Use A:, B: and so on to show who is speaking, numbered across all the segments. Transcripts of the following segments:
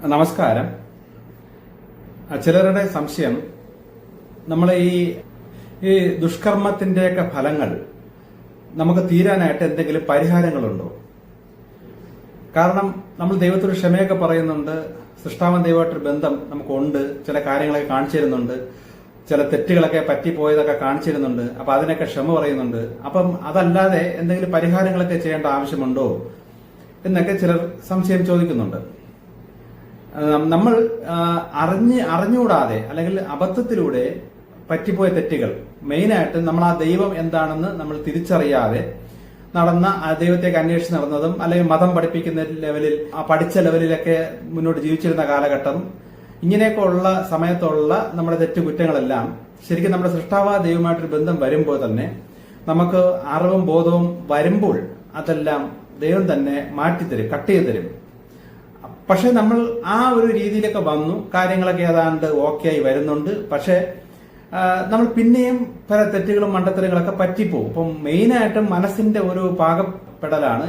A: നമസ്കാരം. ചിലരുടെ സംശയം നമ്മൾ ഈ ദുഷ്കർമ്മത്തിന്റെയൊക്കെ ഫലങ്ങൾ നമുക്ക് തീരാനായിട്ട് എന്തെങ്കിലും പരിഹാരങ്ങളുണ്ടോ? കാരണം നമ്മൾ ദൈവത്തോട് ക്ഷമയൊക്കെ പറയുന്നുണ്ട്, സൃഷ്ടാവൻ ദൈവമായിട്ടൊരു ബന്ധം നമുക്കുണ്ട്, ചില കാര്യങ്ങളൊക്കെ കാണിച്ചു തരുന്നുണ്ട്, ചില തെറ്റുകളൊക്കെ പറ്റിപ്പോയതൊക്കെ കാണിച്ചു തരുന്നുണ്ട്, അപ്പൊ അതിനൊക്കെ ക്ഷമ പറയുന്നുണ്ട്. അപ്പം അതല്ലാതെ എന്തെങ്കിലും പരിഹാരങ്ങളൊക്കെ ചെയ്യേണ്ട ആവശ്യമുണ്ടോ എന്നൊക്കെ ചിലർ സംശയം ചോദിക്കുന്നുണ്ട്. നമ്മൾ അറിഞ്ഞുകൂടാതെ അല്ലെങ്കിൽ അബദ്ധത്തിലൂടെ പറ്റിപ്പോയ തെറ്റുകൾ, മെയിനായിട്ട് നമ്മൾ ആ ദൈവം എന്താണെന്ന് നമ്മൾ തിരിച്ചറിയാതെ നടന്ന ആ ദൈവത്തേക്ക് അന്വേഷിച്ച് നടന്നതും, അല്ലെങ്കിൽ മതം പഠിപ്പിക്കുന്ന ലെവലിൽ ആ പഠിച്ച ലെവലിലൊക്കെ മുന്നോട്ട് ജീവിച്ചിരുന്ന കാലഘട്ടം, ഇങ്ങനെയൊക്കെ ഉള്ള സമയത്തുള്ള നമ്മുടെ തെറ്റുകുറ്റങ്ങളെല്ലാം ശരിക്കും നമ്മുടെ സൃഷ്ടാവായ ദൈവമായിട്ടൊരു ബന്ധം വരുമ്പോൾ തന്നെ നമുക്ക് അറിവും ബോധവും വരുമ്പോൾ അതെല്ലാം ദൈവം തന്നെ മാറ്റിത്തരും, കട്ട് ചെയ്ത് തരും. പക്ഷെ നമ്മൾ ആ ഒരു രീതിയിലൊക്കെ വന്നു, കാര്യങ്ങളൊക്കെ ഏതാണ്ട് ഓക്കെ ആയി വരുന്നുണ്ട്. പക്ഷെ നമ്മൾ പിന്നെയും പല തെറ്റുകളും മണ്ടത്തരങ്ങളൊക്കെ പറ്റിപ്പോകും. ഇപ്പം മെയിനായിട്ടും മനസ്സിന്റെ ഒരു പാകപ്പെടലാണ്.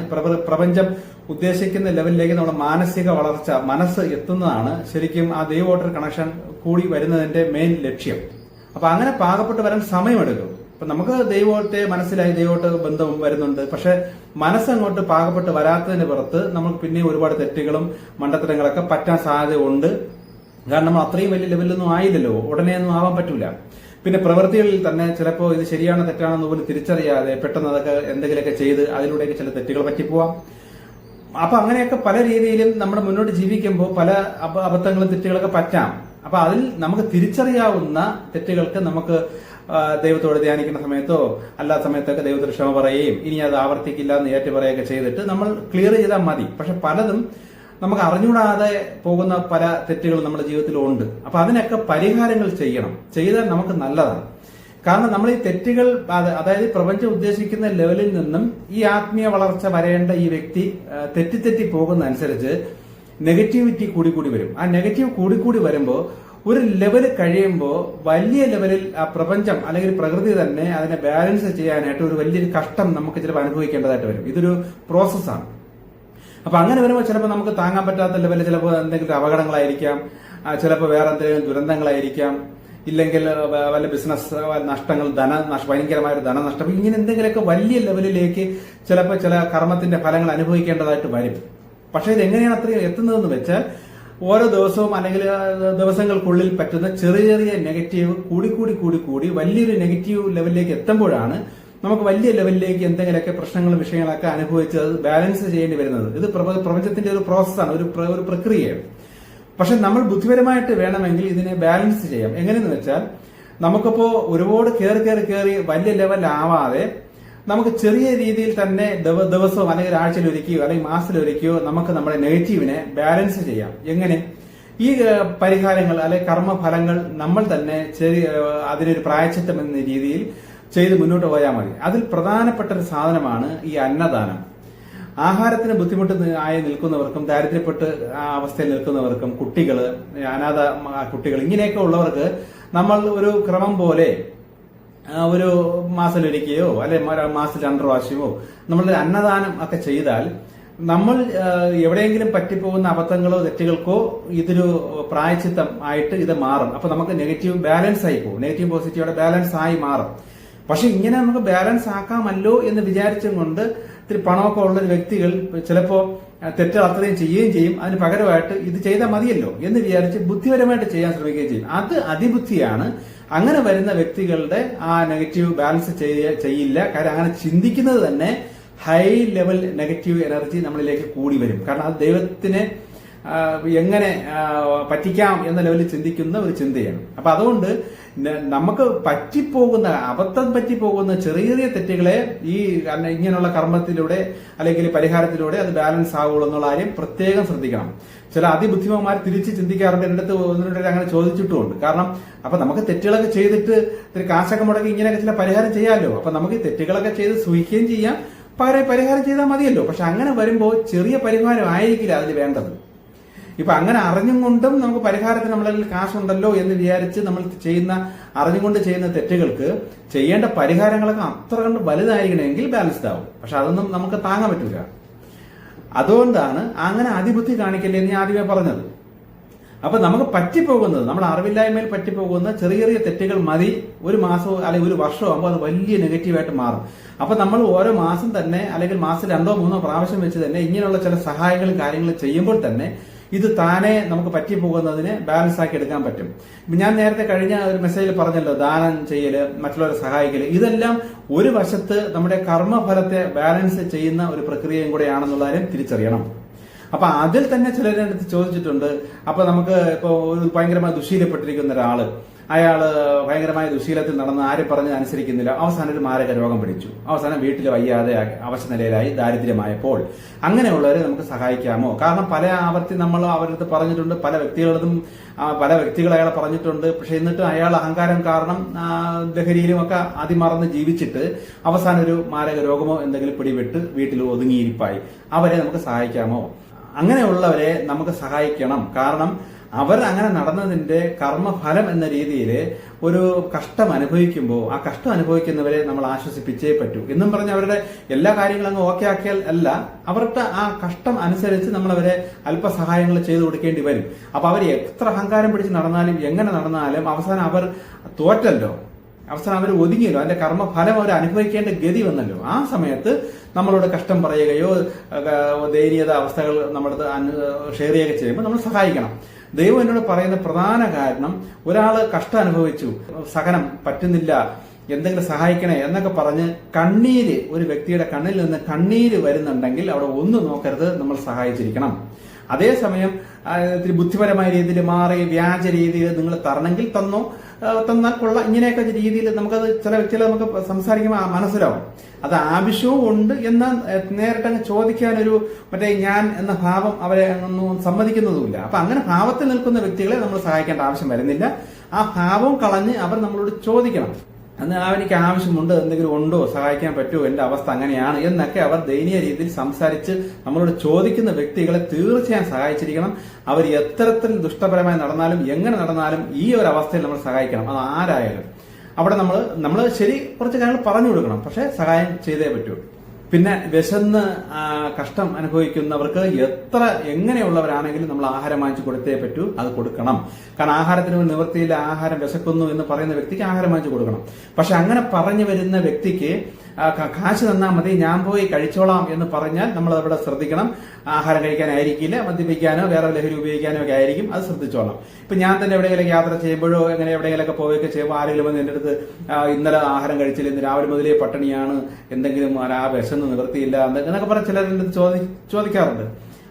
A: പ്രപഞ്ചം ഉദ്ദേശിക്കുന്ന ലെവലിലേക്ക് നമ്മുടെ മാനസിക വളർച്ച, മനസ്സ് എത്തുന്നതാണ് ശരിക്കും ആ ദൈവമായിട്ടൊരു കണക്ഷൻ കൂടി വരുന്നതിന്റെ മെയിൻ ലക്ഷ്യം. അപ്പൊ അങ്ങനെ പാകപ്പെട്ട് വരാൻ സമയമെടുക്കും. ഇപ്പൊ നമുക്ക് ദൈവത്തെ മനസ്സിലായി, ദൈവമായിട്ട് ബന്ധം വരുന്നുണ്ട്. പക്ഷെ മനസ്സങ്ങോട്ട് പാകപ്പെട്ട് വരാത്തതിന് പുറത്ത് നമുക്ക് പിന്നെയും ഒരുപാട് തെറ്റുകളും മണ്ടത്തരങ്ങളൊക്കെ പറ്റാൻ സാധ്യതയുണ്ട്. കാരണം നമ്മൾ അത്രയും വലിയ ലെവലൊന്നും ആയില്ലല്ലോ, ഉടനെയൊന്നും ആവാൻ പറ്റൂല. പിന്നെ പ്രവൃത്തികളിൽ തന്നെ ചിലപ്പോൾ ഇത് ശരിയാണോ തെറ്റാണെന്ന് പോലും തിരിച്ചറിയാതെ പെട്ടെന്ന് അതൊക്കെ എന്തെങ്കിലുമൊക്കെ ചെയ്ത് അതിലൂടെയൊക്കെ ചില തെറ്റുകൾ പറ്റിപ്പോവാം. അപ്പൊ അങ്ങനെയൊക്കെ പല രീതിയിലും നമ്മൾ മുന്നോട്ട് ജീവിക്കുമ്പോൾ പല അബദ്ധങ്ങളും തെറ്റുകളൊക്കെ പറ്റാം. അപ്പൊ അതിൽ നമുക്ക് തിരിച്ചറിയാവുന്ന തെറ്റുകൾക്ക് നമുക്ക് ദൈവത്തോട് ധ്യാനിക്കുന്ന സമയത്തോ അല്ലാത്ത സമയത്തൊക്കെ ദൈവത്തിന് ക്ഷമ പറയുകയും ഇനി അത് ആവർത്തിക്കില്ല എന്ന് ഏറ്റു പറയുകയൊക്കെ ചെയ്തിട്ട് നമ്മൾ ക്ലിയർ ചെയ്താൽ മതി. പക്ഷെ പലതും നമുക്ക് അറിഞ്ഞുകൂടാതെ പോകുന്ന പല തെറ്റുകളും നമ്മുടെ ജീവിതത്തിലുണ്ട്. അപ്പൊ അതിനൊക്കെ പരിഹാരങ്ങൾ ചെയ്താൽ നമുക്ക് നല്ലതാണ്. കാരണം നമ്മൾ ഈ തെറ്റുകൾ, അതായത് പ്രപഞ്ചം ഉദ്ദേശിക്കുന്ന ലെവലിൽ നിന്നും ഈ ആത്മീയ വളർച്ച വരേണ്ട ഈ വ്യക്തി തെറ്റി പോകുന്ന അനുസരിച്ച് നെഗറ്റിവിറ്റി കൂടി വരും. ആ നെഗറ്റീവ് കൂടി വരുമ്പോൾ ഒരു ലെവല് കഴിയുമ്പോൾ വലിയ ലെവലിൽ ആ പ്രപഞ്ചം അല്ലെങ്കിൽ പ്രകൃതി തന്നെ അതിനെ ബാലൻസ് ചെയ്യാനായിട്ട് ഒരു വലിയൊരു കഷ്ടം നമുക്ക് ചിലപ്പോൾ അനുഭവിക്കേണ്ടതായിട്ട് വരും. ഇതൊരു പ്രോസസ്സാണ്. അപ്പൊ അങ്ങനെ വരുമ്പോൾ ചിലപ്പോൾ നമുക്ക് താങ്ങാൻ പറ്റാത്ത ലെവലിൽ ചിലപ്പോൾ എന്തെങ്കിലും അപകടങ്ങളായിരിക്കാം, ചിലപ്പോൾ വേറെ എന്തെങ്കിലും ദുരന്തങ്ങളായിരിക്കാം, ഇല്ലെങ്കിൽ വല്ല ബിസിനസ് നഷ്ടങ്ങൾ, ഭയങ്കരമായ ഒരു ധനനഷ്ടം, ഇങ്ങനെ എന്തെങ്കിലുമൊക്കെ വലിയ ലെവലിലേക്ക് ചിലപ്പോൾ ചില കർമ്മത്തിന്റെ ഫലങ്ങൾ അനുഭവിക്കേണ്ടതായിട്ട് വരും. പക്ഷെ ഇത് എങ്ങനെയാണ് അത്രയും എത്തുന്നതെന്ന് വെച്ചാൽ ഓരോ ദിവസവും അല്ലെങ്കിൽ ദിവസങ്ങൾക്കുള്ളിൽ പറ്റുന്ന ചെറിയ നെഗറ്റീവ് കൂടി വലിയൊരു നെഗറ്റീവ് ലെവലിലേക്ക് എത്തുമ്പോഴാണ് നമുക്ക് വലിയ ലെവലിലേക്ക് എന്തെങ്കിലുമൊക്കെ പ്രശ്നങ്ങളും വിഷയങ്ങളൊക്കെ അനുഭവിച്ച് അത് ബാലൻസ് ചെയ്യേണ്ടി വരുന്നത്. ഇത് പ്രപഞ്ചത്തിന്റെ ഒരു പ്രോസസ്സാണ്, ഒരു പ്രക്രിയയാണ്. പക്ഷെ നമ്മൾ ബുദ്ധിപരമായിട്ട് വേണമെങ്കിൽ ഇതിനെ ബാലൻസ് ചെയ്യാം. എങ്ങനെയെന്ന് വെച്ചാൽ നമുക്കിപ്പോ ഒരുപാട് കയറി വലിയ ലെവലാവാതെ നമുക്ക് ചെറിയ രീതിയിൽ തന്നെ ദിവസവും അല്ലെങ്കിൽ ആഴ്ചയിലൊരിക്കയോ അല്ലെങ്കിൽ മാസത്തിലൊരിക്കയോ നമുക്ക് നമ്മുടെ നെഗറ്റീവിനെ ബാലൻസ് ചെയ്യാം. എങ്ങനെ? ഈ പരിഹാരങ്ങൾ അല്ലെങ്കിൽ കർമ്മഫലങ്ങൾ നമ്മൾ തന്നെ അതിനൊരു പ്രായശ്ചിത്തം എന്ന രീതിയിൽ ചെയ്ത് മുന്നോട്ട് പോയാൽ മതി. അതിൽ പ്രധാനപ്പെട്ട ഒരു സാധനമാണ് ഈ അന്നദാനം. ആഹാരത്തിന് ബുദ്ധിമുട്ട് ആയി നിൽക്കുന്നവർക്കും ദാരിദ്ര്യപ്പെട്ട് ആ അവസ്ഥയിൽ നിൽക്കുന്നവർക്കും അനാഥ കുട്ടികൾ ഇങ്ങനെയൊക്കെ ഉള്ളവർക്ക് നമ്മൾ ഒരു ക്രമം പോലെ ഒരു മാസത്തിലൊരിക്കയോ അല്ലെ മാസത്തിൽ 2 പ്രാവശ്യമോ നമ്മൾ അന്നദാനം ഒക്കെ ചെയ്താൽ നമ്മൾ എവിടെയെങ്കിലും പറ്റിപ്പോകുന്ന അബദ്ധങ്ങളോ തെറ്റുകൾക്കോ ഇതൊരു പ്രായശ്ചിത്തം ആയിട്ട് ഇത് മാറും. അപ്പൊ നമുക്ക് നെഗറ്റീവ് ബാലൻസ് ആയി പോകും, നെഗറ്റീവ് പോസിറ്റീവോടെ ബാലൻസ് ആയി മാറും. പക്ഷെ ഇങ്ങനെ നമുക്ക് ബാലൻസ് ആക്കാമല്ലോ എന്ന് വിചാരിച്ചും കൊണ്ട് ഇത്തിരി പണമൊക്കെ ഉള്ള വ്യക്തികൾ ചിലപ്പോ തെറ്റുകൾ അത്രയും ചെയ്യുകയും ചെയ്യും. അതിന് പകരമായിട്ട് ഇത് ചെയ്താൽ മതിയല്ലോ എന്ന് വിചാരിച്ച് ബുദ്ധിപരമായിട്ട് ചെയ്യാൻ ശ്രമിക്കുകയും ചെയ്യും. അത് അതിബുദ്ധിയാണ്. അങ്ങനെ വരുന്ന വ്യക്തികളുടെ ആ നെഗറ്റീവ് ബാലൻസ് ചെയ്യില്ല. കാര്യം അങ്ങനെ ചിന്തിക്കുന്നത് തന്നെ ഹൈ ലെവൽ നെഗറ്റീവ് എനർജി നമ്മളിലേക്ക് കൂടി വരും. കാരണം അത് ദൈവത്തിനെ എങ്ങനെ പറ്റിക്കാം എന്ന ലെവലിൽ ചിന്തിക്കുന്ന ഒരു ചിന്തയാണ്. അപ്പൊ അതുകൊണ്ട് നമുക്ക് അബദ്ധം പറ്റിപ്പോകുന്ന ചെറിയ തെറ്റുകളെ ഈ ഇങ്ങനെയുള്ള കർമ്മത്തിലൂടെ അല്ലെങ്കിൽ പരിഹാരത്തിലൂടെ അത് ബാലൻസ് ആവുള്ളൂ എന്നുള്ള കാര്യം പ്രത്യേകം ശ്രദ്ധിക്കണം. ചില അതിബുദ്ധിമാന്മാർ തിരിച്ച് ചിന്തിക്കാറുണ്ട്. എന്റെ അടുത്ത് ഒന്നിട്ട് അങ്ങനെ ചോദിച്ചിട്ടുമുണ്ട്. കാരണം അപ്പൊ നമുക്ക് തെറ്റുകളൊക്കെ ചെയ്തിട്ട് ഇത്തിരി കാശൊക്കെ മുടക്കി ഇങ്ങനെയൊക്കെ ചില പരിഹാരം ചെയ്യാമല്ലോ. അപ്പൊ നമുക്ക് ഈ തെറ്റുകളൊക്കെ ചെയ്ത് സൂഹിക്കുകയും ചെയ്യാം, പരിഹാരം ചെയ്താൽ മതിയല്ലോ. പക്ഷെ അങ്ങനെ വരുമ്പോൾ ചെറിയ പരിഹാരം ആയിരിക്കില്ല അതിൽ വേണ്ടത്. ഇപ്പൊ അങ്ങനെ അറിഞ്ഞും കൊണ്ടും നമുക്ക് പരിഹാരത്തിന് നമ്മളിൽ കാശുണ്ടല്ലോ എന്ന് വിചാരിച്ച് നമ്മൾ അറിഞ്ഞുകൊണ്ട് ചെയ്യുന്ന തെറ്റുകൾക്ക് ചെയ്യേണ്ട പരിഹാരങ്ങളൊക്കെ അത്ര കണ്ട് വലുതായിരിക്കണമെങ്കിൽ ബാലൻസ്ഡ് ആവും. പക്ഷെ അതൊന്നും നമുക്ക് താങ്ങാൻ പറ്റില്ല. അതുകൊണ്ടാണ് അങ്ങനെ അതിബുദ്ധി കാണിക്കല്ലേ എന്ന് ഞാൻ ആദ്യമേ പറഞ്ഞത്. അപ്പൊ നമുക്ക് പറ്റിപ്പോകുന്നത്, നമ്മുടെ അറിവില്ലായ്മയിൽ പറ്റിപ്പോകുന്ന ചെറിയ ചെറിയ തെറ്റുകൾ മതി ഒരു മാസമോ അല്ലെങ്കിൽ ഒരു വർഷമോ ആകുമ്പോൾ അത് വലിയ നെഗറ്റീവായിട്ട് മാറും. അപ്പൊ നമ്മൾ ഓരോ മാസം തന്നെ അല്ലെങ്കിൽ മാസം 2-3 പ്രാവശ്യം വെച്ച് തന്നെ ഇങ്ങനെയുള്ള ചില സഹായങ്ങളും കാര്യങ്ങളും ചെയ്യുമ്പോൾ തന്നെ ഇത് താനെ നമുക്ക് പറ്റിപ്പോകുന്നതിനെ ബാലൻസ് ആക്കി എടുക്കാൻ പറ്റും. ഞാൻ നേരത്തെ കഴിഞ്ഞ ഒരു മെസ്സേജിൽ പറഞ്ഞല്ലോ, ദാനം ചെയ്യല്, മറ്റുള്ളവരെ സഹായിക്കല്, ഇതെല്ലാം ഒരു വശത്ത് നമ്മുടെ കർമ്മഫലത്തെ ബാലൻസ് ചെയ്യുന്ന ഒരു പ്രക്രിയയും കൂടെയാണെന്നുള്ളതിനെ തിരിച്ചറിയണം. അപ്പൊ അതിൽ തന്നെ ചിലരുടെ അടുത്ത് ചോദിച്ചിട്ടുണ്ട്, അപ്പൊ നമുക്ക് ഇപ്പൊ ഒരു ഭയങ്കരമായി ദുശീലപ്പെട്ടിരിക്കുന്ന ഒരാള്, അയാള് ഭയങ്കരമായ ദുശീലത്തിൽ നടന്ന് ആരും പറഞ്ഞ് അനുസരിക്കുന്നില്ല, അവസാനം ഒരു മാരക രോഗം പിടിച്ചു, അവസാനം വീട്ടിൽ വയ്യാതെ അവശനിലയിലായി, ദാരിദ്ര്യമായപ്പോൾ അങ്ങനെയുള്ളവരെ നമുക്ക് സഹായിക്കാമോ? കാരണം പല ആവർത്തി നമ്മൾ അവരടുത്ത് പറഞ്ഞിട്ടുണ്ട്, പല വ്യക്തികൾ അയാളെ പറഞ്ഞിട്ടുണ്ട്. പക്ഷെ എന്നിട്ട് അയാൾ അഹങ്കാരം കാരണം ലഹരിയിലും ഒക്കെ അതിമറന്ന് ജീവിച്ചിട്ട് അവസാനം ഒരു മാരക രോഗമോ എന്തെങ്കിലും പിടിപെട്ട് വീട്ടിൽ ഒതുങ്ങിയിരിപ്പായി. അവരെ നമുക്ക് സഹായിക്കാമോ? അങ്ങനെയുള്ളവരെ നമുക്ക് സഹായിക്കണം. കാരണം അവർ അങ്ങനെ നടന്നതിന്റെ കർമ്മഫലം എന്ന രീതിയിൽ ഒരു കഷ്ടം അനുഭവിക്കുമ്പോൾ ആ കഷ്ടം അനുഭവിക്കുന്നവരെ നമ്മൾ ആശ്വസിപ്പിച്ചേ പറ്റൂ. എന്നും പറഞ്ഞ് അവരുടെ എല്ലാ കാര്യങ്ങളും അങ്ങ് ഓക്കെ ആക്കിയാൽ അല്ല, അവരുടെ ആ കഷ്ടം അനുസരിച്ച് നമ്മൾ അവരെ അല്പസഹായങ്ങൾ ചെയ്തു കൊടുക്കേണ്ടി വരും. അപ്പൊ അവർ എത്ര അഹങ്കാരം പിടിച്ച് നടന്നാലും എങ്ങനെ നടന്നാലും അവസാനം അവർ തോറ്റല്ലോ, അവസാനം അവർ ഒതുങ്ങിയല്ലോ, അതിന്റെ കർമ്മഫലം അവർ അനുഭവിക്കേണ്ട ഗതി വന്നല്ലോ. ആ സമയത്ത് നമ്മളോട് കഷ്ടം പറയുകയോ ദയനീയത അവസ്ഥകൾ നമ്മളത് ഷെയർ ചെയ്യുകയൊക്കെ ചെയ്യുമ്പോൾ നമ്മൾ സഹായിക്കണം. ദൈവം എന്നോട് പറയുന്ന പ്രധാന കാരണം, ഒരാള് കഷ്ടം അനുഭവിച്ചു, സഹനം പറ്റുന്നില്ല, എന്തെങ്കിലും സഹായിക്കണേ എന്നൊക്കെ പറഞ്ഞ് കണ്ണീര്, ഒരു വ്യക്തിയുടെ കണ്ണിൽ നിന്ന് കണ്ണീര് വരുന്നുണ്ടെങ്കിൽ അവിടെ ഒന്നും നോക്കരുത്, നമ്മൾ സഹായിച്ചിരിക്കണം. അതേസമയം ഇത്തിരി ബുദ്ധിപരമായ രീതിയിൽ മാറി വ്യാജ രീതിയിൽ നിങ്ങൾ തരണമെങ്കിൽ തന്നാൽ കൊള്ള, ഇങ്ങനെയൊക്കെ രീതിയിൽ നമുക്കത് ചില വ്യക്തികളെ നമുക്ക് സംസാരിക്കുമ്പോൾ മനസ്സിലാവും. അത് ആവശ്യവും ഉണ്ട് എന്നാൽ നേരിട്ടങ്ങ് ചോദിക്കാനൊരു മറ്റേ ഞാൻ എന്ന ഭാവം അവരെ ഒന്നും സമ്മതിക്കുന്നതുമില്ല. അപ്പൊ അങ്ങനെ ഭാവത്തിൽ നിൽക്കുന്ന വ്യക്തികളെ നമ്മൾ സഹായിക്കേണ്ട ആവശ്യം വരുന്നില്ല. ആ ഭാവം കളഞ്ഞ് അവർ നമ്മളോട് ചോദിക്കണം, അന്ന് അവനിക്ക് ആവശ്യമുണ്ട്, എന്തെങ്കിലും ഉണ്ടോ, സഹായിക്കാൻ പറ്റുമോ, എന്റെ അവസ്ഥ അങ്ങനെയാണ് എന്നൊക്കെ അവർ ദയനീയ രീതിയിൽ സംസാരിച്ച് നമ്മളോട് ചോദിക്കുന്ന വ്യക്തികളെ തീർച്ചയായും സഹായിച്ചിരിക്കണം. അവർ എത്തരത്തിൽ ദുഷ്ടപരമായി നടന്നാലും എങ്ങനെ നടന്നാലും ഈ ഒരു അവസ്ഥയിൽ നമ്മൾ സഹായിക്കണം. അത് ആരായാലും അവിടെ നമ്മൾ ശരി കുറച്ച് കാര്യങ്ങൾ പറഞ്ഞു കൊടുക്കണം, പക്ഷെ സഹായം ചെയ്തേ പറ്റൂ. പിന്നെ വിശന്ന് കഷ്ടം അനുഭവിക്കുന്നവർക്ക് എങ്ങനെയുള്ളവരാണെങ്കിലും നമ്മൾ ആഹാരം വാങ്ങിച്ചു കൊടുത്തേ പറ്റൂ, അത് കൊടുക്കണം. കാരണം ആഹാരത്തിന് നിവൃത്തിയില്ല, ആഹാരം വിശക്കുന്നു എന്ന് പറയുന്ന വ്യക്തിക്ക് ആഹാരം വാങ്ങിച്ചു കൊടുക്കണം. പക്ഷെ അങ്ങനെ പറഞ്ഞു വരുന്ന വ്യക്തിക്ക് കാശ് തന്നാൽ മതി, ഞാൻ പോയി കഴിച്ചോളാം എന്ന് പറഞ്ഞാൽ നമ്മൾ അവിടെ ശ്രദ്ധിക്കണം. ആഹാരം കഴിക്കാനായിരിക്കില്ല, മദ്യപിക്കാനോ വേറെ ലഹരി ഉപയോഗിക്കാനോ ഒക്കെ ആയിരിക്കും, അത് ശ്രദ്ധിച്ചോളാം. ഇപ്പൊ ഞാൻ തന്നെ എവിടെയെങ്കിലും യാത്ര ചെയ്യുമ്പോഴോ എങ്ങനെ എവിടെയെങ്കിലൊക്കെ പോവുകയൊക്കെ ചെയ്യുമ്പോൾ ആരെങ്കിലും വന്ന് എന്റെ അടുത്ത് ഇന്നലെ ആഹാരം കഴിച്ചില്ല, ഇന്ന് രാവിലെ മുതലേ പട്ടിണിയാണ്, എന്തെങ്കിലും ആ വിശന്ന് നിവൃത്തിയില്ല എന്നൊക്കെ പറഞ്ഞ് ചിലരുടെ അടുത്ത് ചോദിക്കാറുണ്ട്.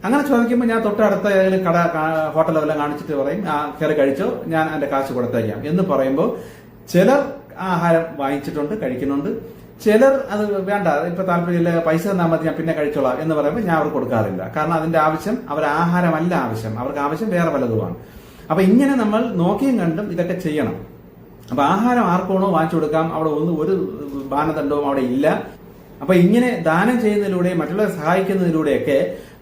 A: അങ്ങനെ ചോദിക്കുമ്പോൾ ഞാൻ തൊട്ടടുത്ത ഏതെങ്കിലും ഹോട്ടലോ എല്ലാം കാണിച്ചിട്ട് പറയും, കയറി കഴിച്ചോ, ഞാൻ എന്റെ കാശ് കൊടുത്തേക്കാം എന്ന് പറയുമ്പോൾ ചിലർ ആഹാരം വാങ്ങിച്ചിട്ടുണ്ട്, കഴിക്കുന്നുണ്ട്. ചിലർ അത് വേണ്ട, ഇപ്പൊ താല്പര്യമില്ല, പൈസ തന്നാൽ മതി, ഞാൻ പിന്നെ കഴിച്ചോളാം എന്ന് പറയുമ്പോൾ ഞാൻ അവർക്ക് കൊടുക്കാറില്ല. കാരണം അതിന്റെ ആവശ്യം അവർ ആഹാരമല്ല ആവശ്യം, അവർക്ക് ആവശ്യം വേറെ പലതുമാണ്. അപ്പൊ ഇങ്ങനെ നമ്മൾ നോക്കിയും കണ്ടും ഇതൊക്കെ ചെയ്യണം. അപ്പൊ ആഹാരം ആർക്കാണോ വാങ്ങിച്ചു കൊടുക്കാം, അവിടെ ഒരു മാനദണ്ഡവും അവിടെ ഇല്ല. അപ്പൊ ഇങ്ങനെ ദാനം ചെയ്യുന്നതിലൂടെ മറ്റുള്ളവരെ സഹായിക്കുന്നതിലൂടെയൊക്കെ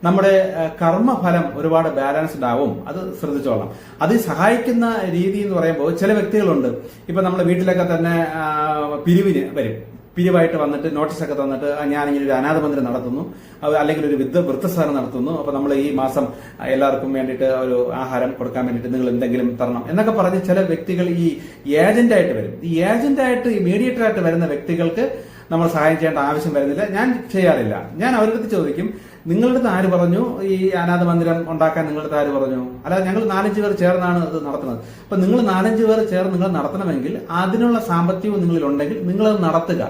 A: നമ്മുടെ കർമ്മഫലം ഒരുപാട് ബാലൻസ്ഡ് ആവും. അത് ശ്രദ്ധിച്ചോളാം. അത് സഹായിക്കുന്ന രീതി എന്ന് പറയുമ്പോൾ ചില വ്യക്തികളുണ്ട്, ഇപ്പൊ നമ്മുടെ വീട്ടിലൊക്കെ തന്നെ പിരിവിന് വരും, പിരിവായിട്ട് വന്നിട്ട് നോട്ടീസൊക്കെ തന്നിട്ട് ഞാനിങ്ങനെ ഒരു അനാഥ മന്ദിരം നടത്തുന്നു, അല്ലെങ്കിൽ ഒരു വൃദ്ധസദനം നടത്തുന്നു, അപ്പൊ നമ്മൾ ഈ മാസം എല്ലാവർക്കും വേണ്ടിയിട്ട് ഒരു ആഹാരം കൊടുക്കാൻ വേണ്ടിയിട്ട് നിങ്ങൾ എന്തെങ്കിലും തരണം എന്നൊക്കെ പറഞ്ഞ് ചില വ്യക്തികൾ ഈ ഏജന്റായിട്ട് വരും. ഈ ഏജന്റായിട്ട് ഈ മീഡിയേറ്ററായിട്ട് വരുന്ന വ്യക്തികൾക്ക് നമ്മൾ സഹായം ചെയ്യേണ്ട ആവശ്യം വരുന്നില്ല. ഞാൻ ചെയ്യാറില്ല. ഞാൻ അവരുടെ അടുത്ത് ചോദിക്കും, നിങ്ങളുടെ അടുത്ത് ആര് പറഞ്ഞു ഈ അനാഥ മന്ദിരം ഉണ്ടാക്കാൻ? നിങ്ങളുടെ അടുത്ത് ആര് പറഞ്ഞു? അല്ലാതെ ഞങ്ങൾ 4-5 പേർ ചേർന്നാണ് ഇത് നടത്തുന്നത്. അപ്പൊ നിങ്ങൾ 4-5 പേർ ചേർന്ന് നിങ്ങൾ നടത്തണമെങ്കിൽ അതിനുള്ള സാമ്പത്തികം നിങ്ങളിലുണ്ടെങ്കിൽ നിങ്ങളത് നടത്തുക.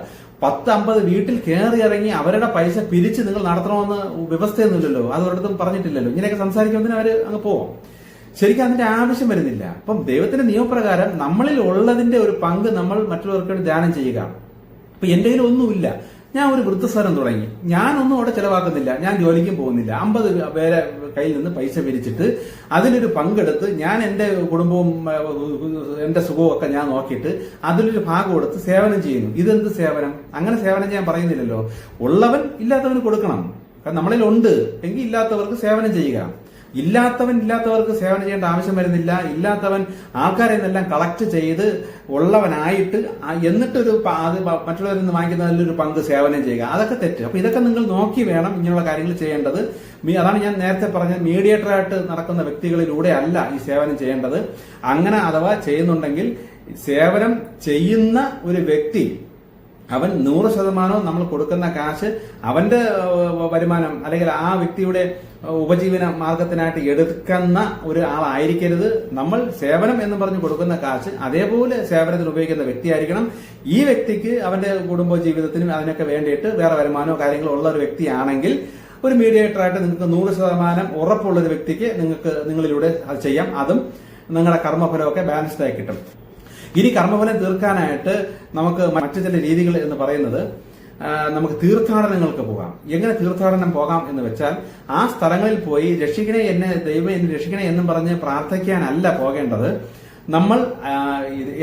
A: 10-50 വീട്ടിൽ കയറി ഇറങ്ങി അവരുടെ പൈസ പിരിച്ച് നിങ്ങൾ നടത്തണമെന്ന് വ്യവസ്ഥയൊന്നുമില്ലല്ലോ, അത് ഒരിടത്തും പറഞ്ഞിട്ടില്ലല്ലോ. ഇങ്ങനെയൊക്കെ സംസാരിക്കുമ്പോൾ അവർ അങ്ങ് പോവാം. ശരിക്കും അതിന്റെ ആവശ്യം വരുന്നില്ല. അപ്പം ദൈവത്തിന്റെ നിയമപ്രകാരം നമ്മളിൽ ഉള്ളതിന്റെ ഒരു പങ്ക് നമ്മൾ മറ്റുള്ളവർക്ക് ദാനം ചെയ്യുക. ഇപ്പൊ എന്റെ കയ്യിൽ ഒന്നുമില്ല, ഞാൻ ഒരു വൃദ്ധസദനം തുടങ്ങി, ഞാനൊന്നും അവിടെ ചെലവാക്കുന്നില്ല, ഞാൻ ജോലിക്കും പോകുന്നില്ല, 50 പേരെ കയ്യിൽ നിന്ന് പൈസ പിരിച്ചിട്ട് അതിലൊരു പങ്കെടുത്ത് ഞാൻ എന്റെ കുടുംബവും എന്റെ സുഖവും ഒക്കെ ഞാൻ നോക്കിയിട്ട് അതിലൊരു ഭാഗം കൊടുത്ത് സേവനം ചെയ്യുന്നു. ഇതെന്ത് സേവനം? അങ്ങനെ സേവനം ചെയ്യാൻ പറയുന്നില്ലല്ലോ. ഉള്ളവൻ ഇല്ലാത്തവന് കൊടുക്കണം. കാരണം നമ്മളിൽ ഉണ്ട് എങ്കിൽ ഇല്ലാത്തവർക്ക് സേവനം ചെയ്യുക. ഇല്ലാത്തവർക്ക് സേവനം ചെയ്യേണ്ട ആവശ്യം വരുന്നില്ല. ഇല്ലാത്തവൻ ആൾക്കാരെ നിന്നെല്ലാം കളക്ട് ചെയ്ത് ഉള്ളവനായിട്ട് എന്നിട്ടൊരു അത് മറ്റുള്ളവരിൽ നിന്ന് വാങ്ങിക്കുന്നതിലൊരു പങ്ക് സേവനം ചെയ്യുക, അതൊക്കെ തെറ്റ്. അപ്പൊ ഇതൊക്കെ നിങ്ങൾ നോക്കി വേണം ഇങ്ങനെയുള്ള കാര്യങ്ങൾ ചെയ്യേണ്ടത്. അതാണ് ഞാൻ നേരത്തെ പറഞ്ഞത്, മീഡിയേറ്ററായിട്ട് നടക്കുന്ന വ്യക്തികളിലൂടെ അല്ല ഈ സേവനം ചെയ്യേണ്ടത്. അങ്ങനെ അഥവാ ചെയ്യുന്നുണ്ടെങ്കിൽ സേവനം ചെയ്യുന്ന ഒരു വ്യക്തി അവൻ 100% നമ്മൾ കൊടുക്കുന്ന കാശ് അവന്റെ വരുമാനം അല്ലെങ്കിൽ ആ വ്യക്തിയുടെ ഉപജീവന മാർഗത്തിനായിട്ട് എടുക്കുന്ന ഒരു ആളായിരിക്കരുത്. നമ്മൾ സേവനം എന്ന് പറഞ്ഞ് കൊടുക്കുന്ന കാശ് അതേപോലെ സേവനത്തിന് ഉപയോഗിക്കുന്ന വ്യക്തിയായിരിക്കണം. ഈ വ്യക്തിക്ക് അവന്റെ കുടുംബ ജീവിതത്തിനും അതിനൊക്കെ വേണ്ടിയിട്ട് വേറെ വരുമാനമോ കാര്യങ്ങളോ ഉള്ള ഒരു വ്യക്തിയാണെങ്കിൽ ഒരു മീഡിയേറ്ററായിട്ട് നിങ്ങൾക്ക് 100% ഉറപ്പുള്ള ഒരു വ്യക്തിക്ക് നിങ്ങളിലൂടെ അത് ചെയ്യാം. അതും നിങ്ങളുടെ കർമ്മഫലമൊക്കെ ബാലൻസ്ഡ് ആയി കിട്ടും. ഇനി കർമ്മഫലം തീർക്കാനായിട്ട് നമുക്ക് മറ്റു ചില രീതികൾ എന്ന് പറയുന്നത്, നമുക്ക് തീർത്ഥാടനങ്ങൾക്ക് പോകാം. എങ്ങനെ തീർത്ഥാടനം പോകാം എന്ന് വെച്ചാൽ, ആ സ്ഥലങ്ങളിൽ പോയി രക്ഷിക്കണേ എന്നെ ദൈവം എന്നെ രക്ഷിക്കണേ എന്നും പറഞ്ഞ് പ്രാർത്ഥിക്കാനല്ല പോകേണ്ടത്. നമ്മൾ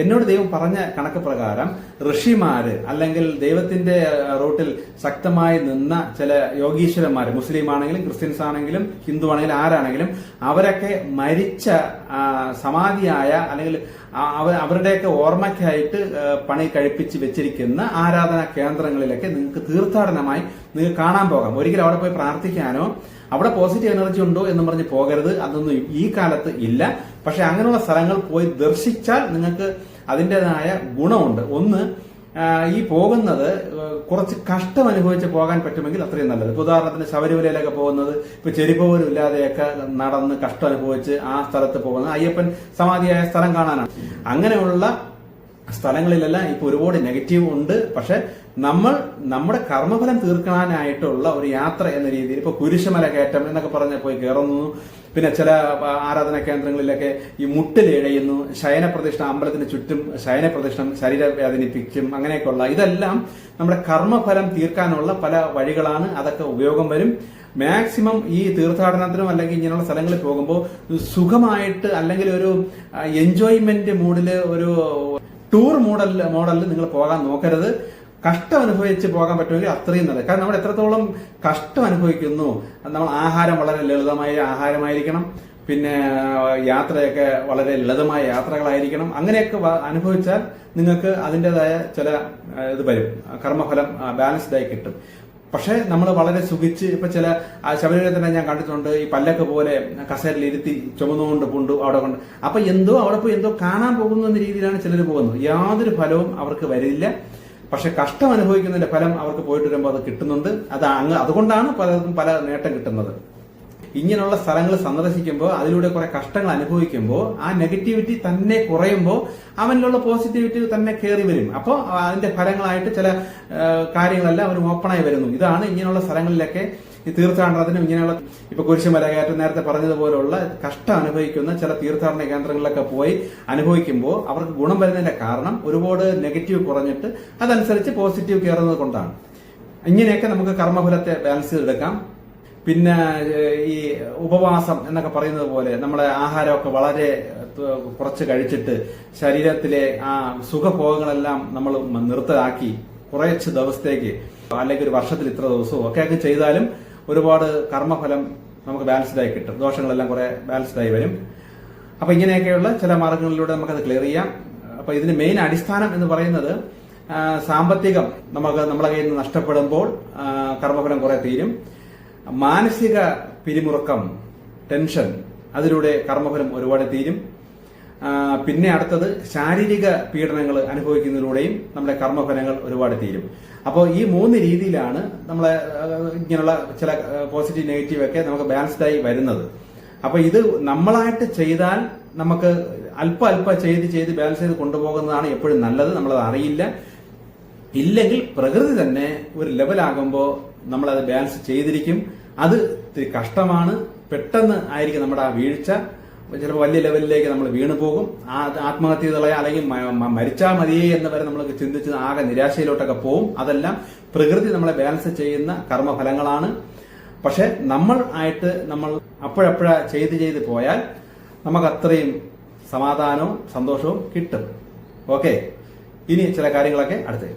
A: എന്നോട് ദൈവം പറഞ്ഞ കണക്ക് പ്രകാരം ഋഷിമാര് അല്ലെങ്കിൽ ദൈവത്തിന്റെ റൂട്ടിൽ ശക്തമായി നിന്ന ചില യോഗീശ്വരന്മാര്, മുസ്ലിം ആണെങ്കിലും ക്രിസ്ത്യൻസ് ആണെങ്കിലും ഹിന്ദു ആണെങ്കിലും ആരാണെങ്കിലും, അവരൊക്കെ മരിച്ച സമാധിയായ അല്ലെങ്കിൽ അവരുടെയൊക്കെ ഓർമ്മയ്ക്കായിട്ട് പണി കഴിപ്പിച്ച് വെച്ചിരിക്കുന്ന ആരാധനാ കേന്ദ്രങ്ങളിലൊക്കെ നിങ്ങൾക്ക് തീർത്ഥാടനമായി നിങ്ങൾക്ക് കാണാൻ പോകാം. ഒരിക്കലും അവിടെ പോയി പ്രാർത്ഥിക്കാനോ അവിടെ പോസിറ്റീവ് എനർജി ഉണ്ടോ എന്ന് പറഞ്ഞ് പോകരുത്. അതൊന്നും ഈ കാലത്ത് ഇല്ല. പക്ഷെ അങ്ങനെയുള്ള സ്ഥലങ്ങൾ പോയി ദർശിച്ചാൽ നിങ്ങൾക്ക് അതിൻ്റെതായ ഗുണമുണ്ട്. ഒന്ന്, ഈ പോകുന്നത് കുറച്ച് കഷ്ടം അനുഭവിച്ച് പോകാൻ പറ്റുമെങ്കിൽ അത്രയും നല്ലത്. ഇപ്പൊ ഉദാഹരണത്തിന് ശബരിമലയിലൊക്കെ പോകുന്നത് ഇപ്പൊ ചെരുപ്പ് പോലും ഇല്ലാതെയൊക്കെ നടന്ന് കഷ്ടം അനുഭവിച്ച് ആ സ്ഥലത്ത് പോകുന്നത് അയ്യപ്പൻ സമാധിയായ സ്ഥലം കാണാനാണ്. അങ്ങനെയുള്ള സ്ഥലങ്ങളിലെല്ലാം ഇപ്പൊ ഒരുപാട് നെഗറ്റീവ് ഉണ്ട്. പക്ഷെ നമ്മൾ നമ്മുടെ കർമ്മഫലം തീർക്കാനായിട്ടുള്ള ഒരു യാത്ര എന്ന രീതിയിൽ ഇപ്പൊ കുരിശുമല കയറ്റം എന്നൊക്കെ പറഞ്ഞ് പോയി കയറുന്നു. പിന്നെ ചില ആരാധനാ കേന്ദ്രങ്ങളിലൊക്കെ ഈ മുട്ടിലിഴയുന്നു, ശയനപ്രദക്ഷിണം, അമ്പലത്തിന് ചുറ്റും ശയനപ്രദക്ഷിണം, ശരീരം വേദനിപ്പിക്കും, അങ്ങനെയൊക്കെയുള്ള ഇതെല്ലാം നമ്മുടെ കർമ്മഫലം തീർക്കാനുള്ള പല വഴികളാണ്. അതൊക്കെ ഉപയോഗം വരും. മാക്സിമം ഈ തീർത്ഥാടനത്തിനും അല്ലെങ്കിൽ ഇങ്ങനെയുള്ള സ്ഥലങ്ങളിൽ പോകുമ്പോൾ സുഖമായിട്ട് അല്ലെങ്കിൽ ഒരു എൻജോയ്മെന്റ് മൂഡില് ഒരു ടൂർ മോഡലിൽ നിങ്ങൾ പോകാൻ നോക്കരുത്. കഷ്ടം അനുഭവിച്ച് പോകാൻ പറ്റുമെങ്കിൽ അത്രയും നല്ലത്. കാരണം നമ്മൾ എത്രത്തോളം കഷ്ടം അനുഭവിക്കുന്നു, നമ്മൾ ആഹാരം വളരെ ലളിതമായ ആഹാരമായിരിക്കണം, പിന്നെ യാത്രയൊക്കെ വളരെ ലളിതമായ യാത്രകളായിരിക്കണം. അങ്ങനെയൊക്കെ അനുഭവിച്ചാൽ നിങ്ങൾക്ക് അതിൻ്റെതായ ചില ഇത് വരും, കർമ്മഫലം ബാലൻസ്ഡ് ആയി കിട്ടും. പക്ഷെ നമ്മൾ വളരെ സുഖിച്ച് ഇപ്പൊ ചില ശബരിമല തന്നെ ഞാൻ കണ്ടിട്ടുണ്ട്, ഈ പല്ലൊക്കെ പോലെ കസേരയിൽ ഇരുത്തി ചുമന്നുകൊണ്ട് കൊണ്ടു അവിടെ കൊണ്ട്, അപ്പൊ അവിടെ പോയി എന്തോ കാണാൻ പോകുന്നു എന്ന രീതിയിലാണ് ചിലർ പോകുന്നത്. യാതൊരു ഫലവും അവർക്ക് വരില്ല. പക്ഷെ കഷ്ടം അനുഭവിക്കുന്നതിന്റെ ഫലം അവർക്ക് പോയിട്ട് വരുമ്പോൾ അത് കിട്ടുന്നുണ്ട്. അതുകൊണ്ടാണ് പലർക്കും പല നേട്ടം കിട്ടുന്നത്. ഇങ്ങനെയുള്ള സ്ഥലങ്ങൾ സന്ദർശിക്കുമ്പോൾ അതിലൂടെ കുറെ കഷ്ടങ്ങൾ അനുഭവിക്കുമ്പോൾ ആ നെഗറ്റിവിറ്റി തന്നെ കുറയുമ്പോൾ അവനിലുള്ള പോസിറ്റിവിറ്റി തന്നെ കയറി വരും. അപ്പോൾ അതിന്റെ ഫലങ്ങളായിട്ട് ചില കാര്യങ്ങളെല്ലാം അവർ ഓപ്പണായി വരുന്നു. ഇതാണ് ഇങ്ങനെയുള്ള സ്ഥലങ്ങളിലൊക്കെ ഈ തീർത്ഥാടനത്തിനും ഇങ്ങനെയുള്ള ഇപ്പൊ കുരിശുമല കയറ്റം നേരത്തെ പറഞ്ഞതുപോലുള്ള കഷ്ടം അനുഭവിക്കുന്ന ചില തീർത്ഥാടന കേന്ദ്രങ്ങളിലൊക്കെ പോയി അനുഭവിക്കുമ്പോൾ അവർക്ക് ഗുണം വരുന്നതിന്റെ കാരണം ഒരുപാട് നെഗറ്റീവ് കുറഞ്ഞിട്ട് അതനുസരിച്ച് പോസിറ്റീവ് കയറുന്നത് കൊണ്ടാണ്. ഇങ്ങനെയൊക്കെ നമുക്ക് കർമ്മഫലത്തെ ബാലൻസ് ചെയ്തെടുക്കാം. പിന്നെ ഈ ഉപവാസം എന്നൊക്കെ പറയുന്നത് പോലെ നമ്മുടെ ആഹാരമൊക്കെ വളരെ കുറച്ച് കഴിച്ചിട്ട് ശരീരത്തിലെ ആ സുഖഭോഗങ്ങളെല്ലാം നമ്മൾ നിർത്തലാക്കി കുറച്ച് ദിവസത്തേക്ക് അല്ലെങ്കിൽ ഒരു വർഷത്തിൽ ഇത്ര ദിവസവും ഒക്കെ ചെയ്താലും ഒരുപാട് കർമ്മഫലം നമുക്ക് ബാലൻസ്ഡ് ആയി കിട്ടും. ദോഷങ്ങളെല്ലാം കുറെ ബാലൻസ്ഡ് ആയി വരും. അപ്പൊ ഇങ്ങനെയൊക്കെയുള്ള ചില മാർഗങ്ങളിലൂടെ നമുക്കത് ക്ലിയർ ചെയ്യാം. അപ്പൊ ഇതിന് മെയിൻ അടിസ്ഥാനം എന്ന് പറയുന്നത് സാമ്പത്തികം നമ്മളെ കയ്യിൽ നിന്ന് നഷ്ടപ്പെടുമ്പോൾ കർമ്മഫലം കുറെ തീരും. മാനസിക പിരിമുറുക്കം, ടെൻഷൻ, അതിലൂടെ കർമ്മഫലം ഒരുപാട് തീരും. പിന്നെ അടുത്തത് ശാരീരിക പീഡനങ്ങൾ അനുഭവിക്കുന്നതിലൂടെയും നമ്മുടെ കർമ്മഫലങ്ങൾ ഒരുപാട് തീരും. അപ്പോൾ ഈ 3 രീതിയിലാണ് നമ്മളെ ഇങ്ങനെയുള്ള ചില പോസിറ്റീവ് നെഗറ്റീവ് ഒക്കെ നമുക്ക് ബാലൻസ്ഡ് ആയി വരുന്നത്. അപ്പൊ ഇത് നമ്മളായിട്ട് ചെയ്താൽ നമുക്ക് അല്പ ചെയ്ത് ബാലൻസ് ചെയ്ത് കൊണ്ടുപോകുന്നതാണ് എപ്പോഴും നല്ലത്. നമ്മളത് അറിയില്ല. ഇല്ലെങ്കിൽ പ്രകൃതി തന്നെ ഒരു ലെവലാകുമ്പോൾ നമ്മളത് ബാലൻസ് ചെയ്തിരിക്കും. അത് കഷ്ടമാണ്, പെട്ടെന്ന് ആയിരിക്കും നമ്മുടെ ആ വീഴ്ച. ചിലപ്പോൾ വലിയ ലെവലിലേക്ക് നമ്മൾ വീണു പോകും. ആത്മഹത്യ ചെയ്തളയാ അല്ലെങ്കിൽ മരിച്ചാൽ മതിയേ എന്ന് വരെ നമ്മൾ ചിന്തിച്ച് ആകെ നിരാശയിലോട്ടൊക്കെ പോകും. അതെല്ലാം പ്രകൃതി നമ്മളെ ബാലൻസ് ചെയ്യുന്ന കർമ്മഫലങ്ങളാണ്. പക്ഷെ നമ്മൾ അപ്പോഴപ്പോഴ ചെയ്ത് പോയാൽ നമുക്ക് അത്രയും സമാധാനവും സന്തോഷവും കിട്ടും. ഓക്കെ, ഇനി ചില കാര്യങ്ങളൊക്കെ അടുത്ത്